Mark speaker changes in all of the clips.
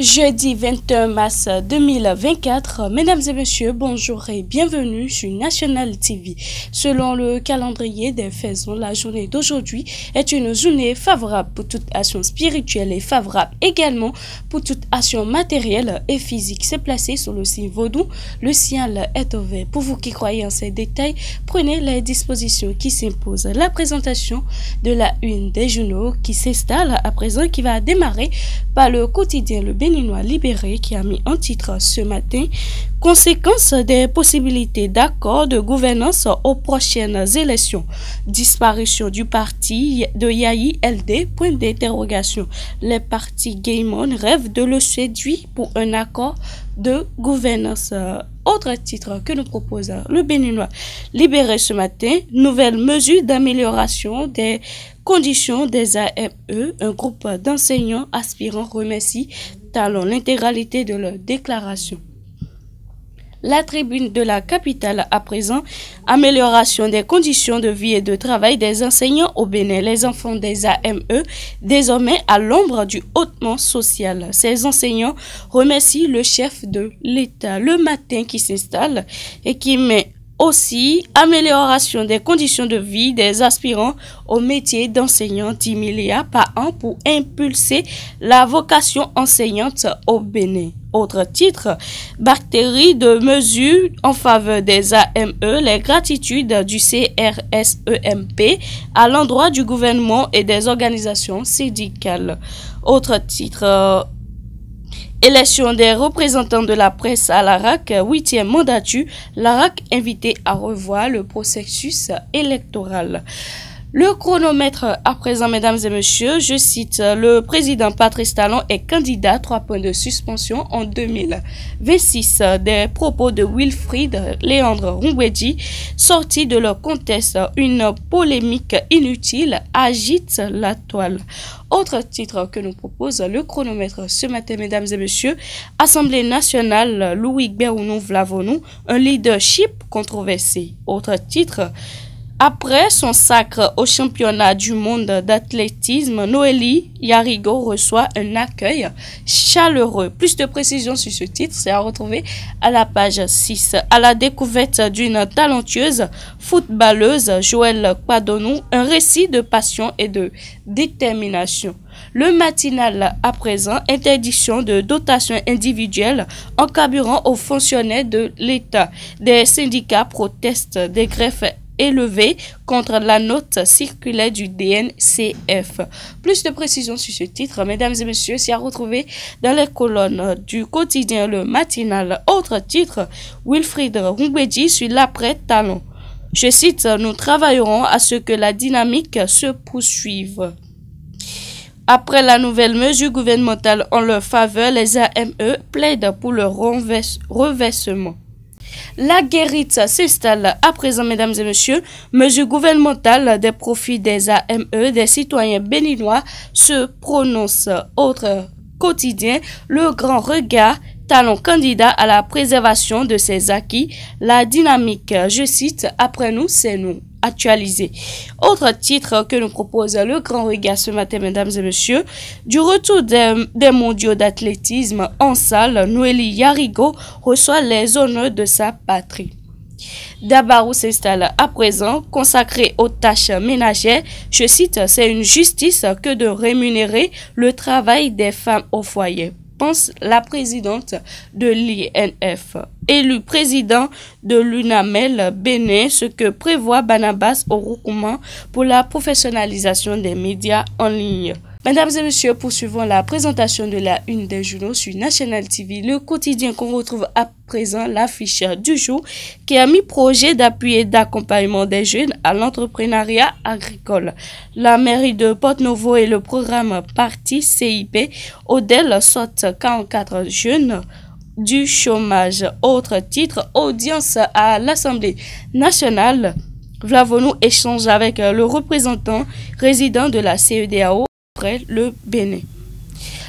Speaker 1: Jeudi 21 mars 2024, mesdames et messieurs, bonjour et bienvenue sur National TV. Selon le calendrier des faisons, la journée d'aujourd'hui est une journée favorable pour toute action spirituelle et favorable également pour toute action matérielle et physique. C'est placé sur le signe Vaudou, le ciel est ouvert. Pour vous qui croyez en ces détails, prenez les dispositions qui s'imposent. La présentation de la une des journaux qui s'installe à présent, qui va démarrer par le quotidien Le Béninois Libéré qui a mis en titre ce matin « Conséquences des possibilités d'accord de gouvernance aux prochaines élections. Disparition du parti de Yahi LD, point d'interrogation. Les partis Gaymon rêvent de le séduire pour un accord de gouvernance. » Autre titre que nous propose Le Béninois Libéré ce matin, nouvelle mesure d'amélioration des conditions des AME. Un groupe d'enseignants aspirants remercie Talon l'intégralité de leur déclaration. La tribune de la capitale à présent, amélioration des conditions de vie et de travail des enseignants au Bénin. Les enfants des AME, désormais à l'ombre du hautement social. Ces enseignants remercient le chef de l'État. Le matin qui s'installe et qui met aussi amélioration des conditions de vie des aspirants au métier d'enseignant, 10 milliards par an pour impulser la vocation enseignante au Bénin. Autre titre, bactéries de mesures en faveur des AME, les gratitudes du CRSEMP à l'endroit du gouvernement et des organisations syndicales. Autre titre, élection des représentants de la presse à l'ARAC, 8e mandature, l'ARAC invité à revoir le processus électoral. Le chronomètre à présent, mesdames et messieurs, je cite, le président Patrice Talon est candidat, 3 points de suspension en 2026. Des propos de Wilfried Léandre Rungweji, sorti de leur contexte, une polémique inutile agite la toile. Autre titre que nous propose le chronomètre ce matin, mesdames et messieurs, Assemblée nationale, Louis Berounou Vlavonou, un leadership controversé. Autre titre, après son sacre au championnat du monde d'athlétisme, Noélie Yarigo reçoit un accueil chaleureux. Plus de précisions sur ce titre, c'est à retrouver à la page 6. À la découverte d'une talentueuse footballeuse, Joëlle Quadonou, un récit de passion et de détermination. Le matinal à présent, interdiction de dotation individuelle en carburant aux fonctionnaires de l'État. Des syndicats protestent des greffes élevé contre la note circulaire du DNCF. Plus de précisions sur ce titre, mesdames et messieurs, c'est à retrouver dans les colonnes du quotidien Le Matinal. Autre titre, Wilfried Rungweji sur l'après-Talon. Je cite, nous travaillerons à ce que la dynamique se poursuive. Après la nouvelle mesure gouvernementale en leur faveur, les AME plaident pour le reversement. La guérite s'installe à présent, mesdames et messieurs. Mesure gouvernementale des profits des AME, des citoyens béninois se prononce. Autre quotidien, le grand regard, Talon candidat à la préservation de ses acquis. La dynamique, je cite, après nous, c'est nous. Actualisé. Autre titre que nous propose le grand regard ce matin, mesdames et messieurs, du retour des mondiaux d'athlétisme en salle, Noélie Yarigo reçoit les honneurs de sa patrie. Dabarou s'installe à présent, consacré aux tâches ménagères. Je cite, c'est une justice que de rémunérer le travail des femmes au foyer. Pense la présidente de l'INF. Élu président de l'UNAMEL Bénin, ce que prévoit Barnabas Oroukouman pour la professionnalisation des médias en ligne. Mesdames et messieurs, poursuivons la présentation de la une des journaux sur National TV, le quotidien qu'on retrouve à présent, l'affiche du jour qui a mis projet d'appui et d'accompagnement des jeunes à l'entrepreneuriat agricole. La mairie de Porto-Novo et le programme Parti CIP, Odel sortent 44 jeunes du chômage. Autre titre, audience à l'Assemblée nationale. Vlavonou échange avec le représentant résident de la CEDEAO après le Bénin.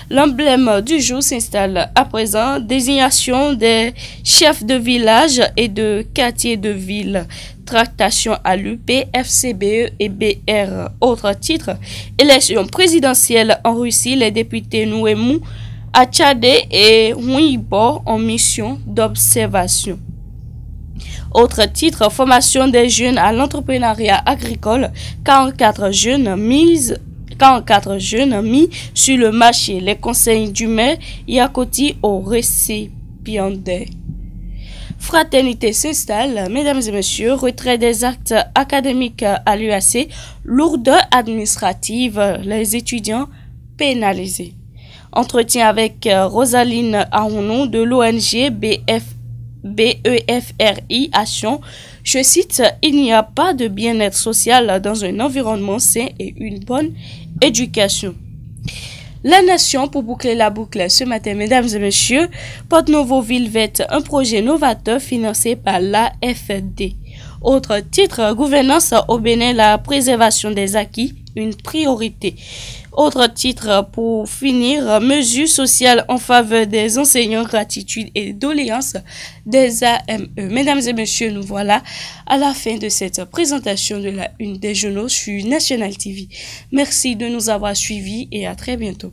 Speaker 1: L'emblème du jour s'installe à présent, désignation des chefs de village et de quartier de ville. Tractation à l'UP, FCBE et BR. Autre titre, élection présidentielle en Russie, les députés Nouemou à Tchadé et Ouibo en mission d'observation. Autre titre, formation des jeunes à l'entrepreneuriat agricole, 44 jeunes mis sur le marché. Les conseils du maire Yakoti aux récipiendaires. Fraternité s'installe, mesdames et messieurs, retrait des actes académiques à l'UAC, lourdeur administrative, les étudiants pénalisés. Entretien avec Rosaline Aounou de l'ONG BEFRI Action. Je cite, il n'y a pas de bien-être social dans un environnement sain et une bonne éducation. La Nation, pour boucler la boucle ce matin, mesdames et messieurs, Porte Novo Ville Verte, un projet novateur financé par l'AFD. Autre titre, gouvernance au Bénin, la préservation des acquis, une priorité. Autre titre, pour finir, mesures sociales en faveur des enseignants, gratitude et doléances des AME. Mesdames et messieurs, nous voilà à la fin de cette présentation de la une des journaux sur National TV. Merci de nous avoir suivis et à très bientôt.